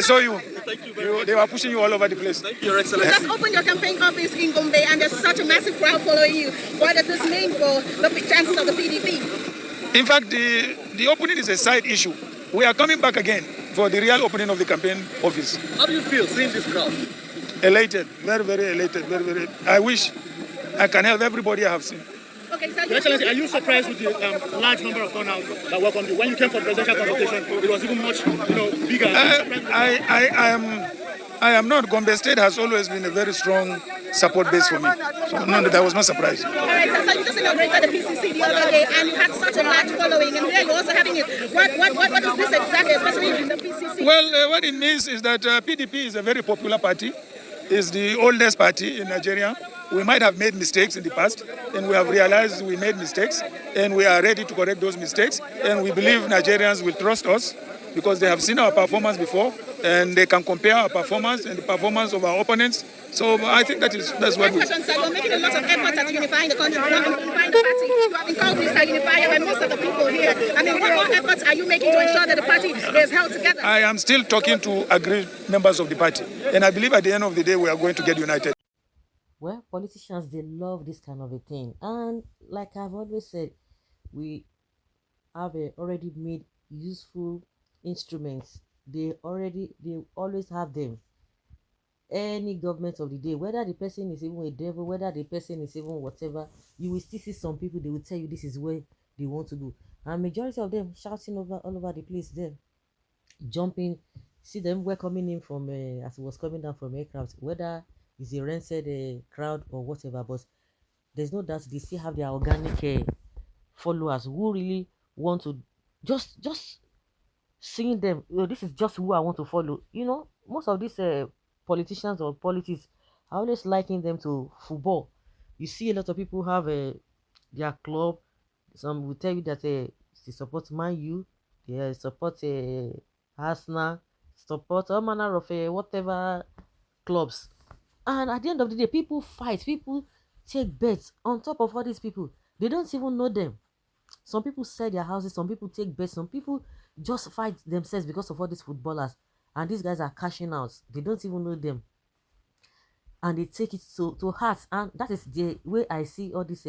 I saw you. Thank you very much. They were pushing you all over the place. Thank you, Your Excellency. You just opened your campaign office in Gombe and there's such a massive crowd following you. What does this mean for the chances of the PDP? In fact, the opening is a side issue. We are coming back again for the real opening of the campaign office. How do you feel seeing this crowd? Elated, very, very elated, very, very. I wish I can help everybody I have seen. Okay, so Your Excellency, are you surprised with the large number of turnout that welcomed you? When you came for the presidential consultation, it was even much, bigger. I am not. Gombe State has always been a very strong support base for me. So no, that was not surprised. All right, so you just inaugurated the PCC the other day, and you had such a large following, and here you're also having it. What is this exactly, especially in the PCC? Well, what it means is that PDP is a very popular party. It's the oldest party in Nigeria. We might have made mistakes in the past, and we have realized we made mistakes, and we are ready to correct those mistakes. And we believe Nigerians will trust us because they have seen our performance before, and they can compare our performance and the performance of our opponents. So I think that's what we... Question, sir. You're making a lot of efforts at unifying the country, unifying the party. You have been called Mr. Unifier by most of the people here. I mean, what more efforts are you making to ensure that the party is held together? I am still talking to agreed members of the party, and I believe at the end of the day we are going to get united. Well, politicians, they love this kind of a thing. And like I've always said, we have already made useful instruments. They always have them. Any government of the day, whether the person is even a devil, whether the person is even whatever, you will still see some people, they will tell you this is where they want to go. And majority of them shouting all over the place there, jumping, see them welcoming him from, as he was coming down from aircraft, whether it's a rented crowd or whatever, but there's no doubt they still have their organic followers who really want to just seeing them, this is just who I want to follow. Most of these politicians or politics are always liking them to football. You see a lot of people have their club. Some will tell you that they support Man U, they support Arsenal, support all manner of whatever clubs. And at the end of the day, people fight, people take bets on top of all these people. They don't even know them. Some people sell their houses, some people take bets, some people just fight themselves because of all these footballers. And these guys are cashing out. They don't even know them. And they take it to heart. And that is the way I see all these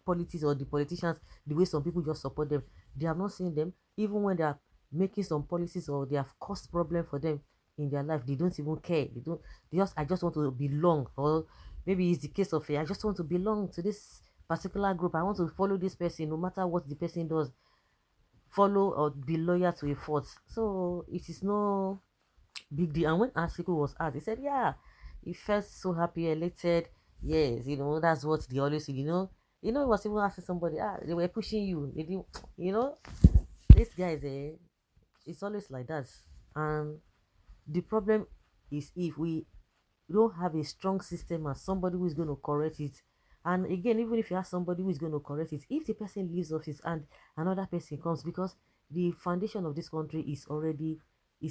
politics or the politicians, the way some people just support them. They have not seen them. Even when they are making some policies or they have caused problem for them in their life, they don't even care. I just want to belong. Or maybe it's the case of I just want to belong to this particular group. I want to follow this person no matter what the person does. Follow or be loyal to a force. So it is no big deal. And when Atiku was asked, he said, yeah, he felt so happy, elated. Yes, that's what they always say. He was even asking somebody, they were pushing you. They didn't, this guy is it's always like that. And the problem is if we don't have a strong system and somebody who is going to correct it. And again, even if you have somebody who is going to correct it, if the person leaves office and another person comes, because the foundation of this country is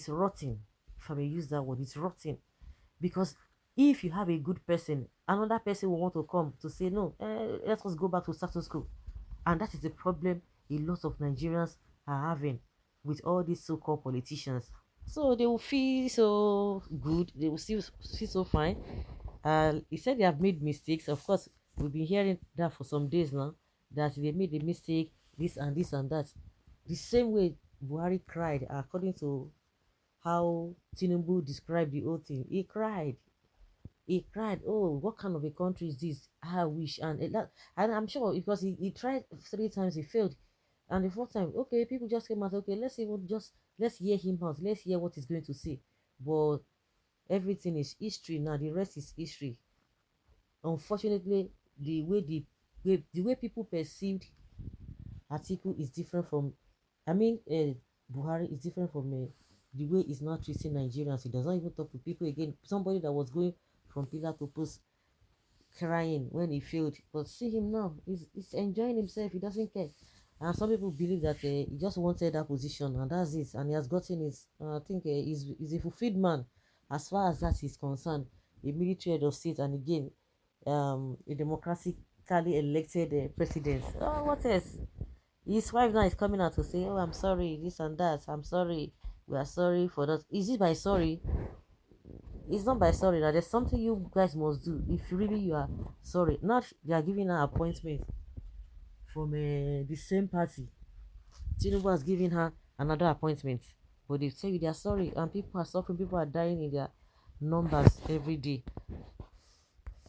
rotting. If I may use that word, it's rotting. Because if you have a good person, another person will want to come to say, no, let us go back to status quo. And that is the problem a lot of Nigerians are having with all these so-called politicians. So they will feel so good, they will feel so fine. He said they have made mistakes. Of course, we've been hearing that for some days now, that they made a mistake, this and this and that. The same way Buhari cried, according to how Tinubu described the whole thing. He cried, oh, what kind of a country is this? I wish. And I'm sure because he tried 3 times, he failed. And the 4th time, okay, people just came out, okay, let's hear him out, let's hear what he's going to say. But everything is history now, the rest is history. Unfortunately, the way people perceived Atiku is different from, Buhari is different from the way he's not treating Nigerians. He does not even talk to people again. Somebody that was going from pillar to post, crying when he failed. But see him now, he's enjoying himself, he doesn't care. And some people believe that he just wanted that position, and that's it. And he has gotten his, I think he's a fulfilled man as far as that is concerned. A military head of state, and again, a democratically elected president. Oh, what else? His wife now is coming out to say, oh, I'm sorry, this and that. I'm sorry. We are sorry for that. Is it by sorry? It's not by sorry. Now there's something you guys must do. If really you are sorry, not they are giving her appointment from the same party. Tinubu has given her another appointment, but they say they are sorry, and people are suffering. People are dying in their numbers every day.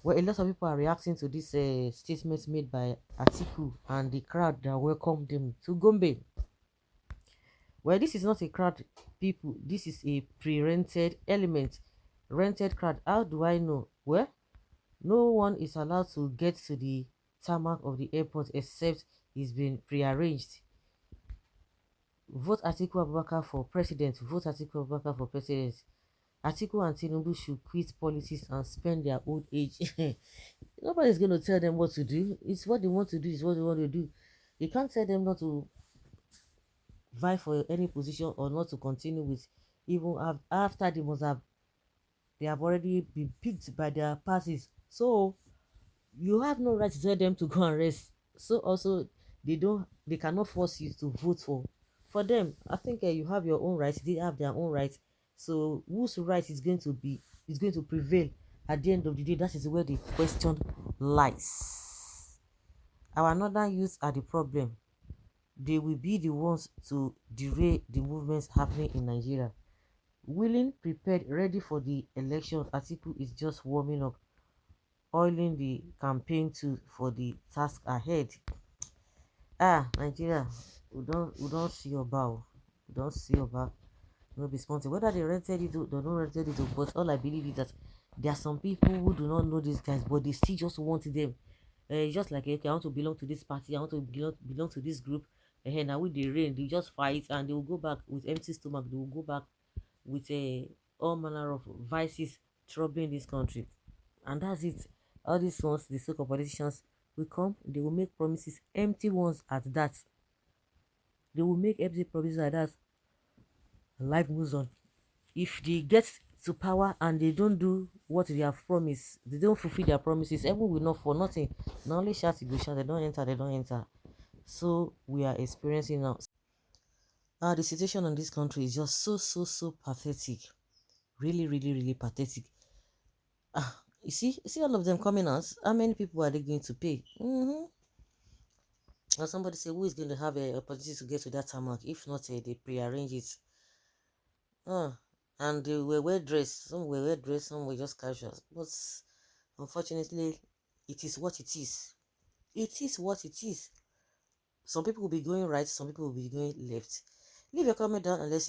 Well, a lot of people are reacting to this statement made by Atiku and the crowd that welcomed him to Gombe. Well, this is not a crowd, people. This is a pre-rented element. Rented crowd. How do I know? Well, no one is allowed to get to the tarmac of the airport except it's been pre-arranged. Vote Atiku Abubakar for president. Vote Atiku Abubakar for president. Atiku and Tinubu should quit politics and spend their old age. Nobody's going to tell them what to do. It's what they want to do. It's what they want to do. You can't tell them not to vie for any position or not to continue with, even after they have already been picked by their parties. So you have no right to tell them to go and rest. So also they cannot force you to vote for them. I think you have your own rights, they have their own rights. So whose right is going to prevail at the end of the day? That is where the question lies. Our northern youth are the problem. They will be the ones to derail the movements happening in Nigeria. Willing, prepared, ready for the election, Atiku is just warming up, oiling the campaign too for the task ahead. Nigeria, we don't see your bow. We don't see your bow. No be sponsored. Whether they rented it or they don't rented it, but all I believe is that there are some people who do not know these guys, but they still just want them. Just like, okay, I want to belong to this party, I want to belong to this group. And now with the rain, they just fight and they will go back with empty stomach. They will go back with all manner of vices troubling this country. And that's it. All these ones, the so-called politicians, will come, they will make promises, empty ones at that. They will make empty promises like that, and life moves on. If they get to power and they don't do what they have promised, they don't fulfill their promises, everyone will not for nothing. Not only shout, you go shout, they don't enter. So we are experiencing now. The situation in this country is just so pathetic. Really, really, really pathetic. You see all of them coming out. How many people are they going to pay? And somebody say, who is going to have a opportunity to get to that tarmac? If not, they pre-arrange it. And they were well dressed. Some were well dressed, some were just casual. But unfortunately, it is what it is. It is what it is. Some people will be going right, some people will be going left. Leave your comment down and let's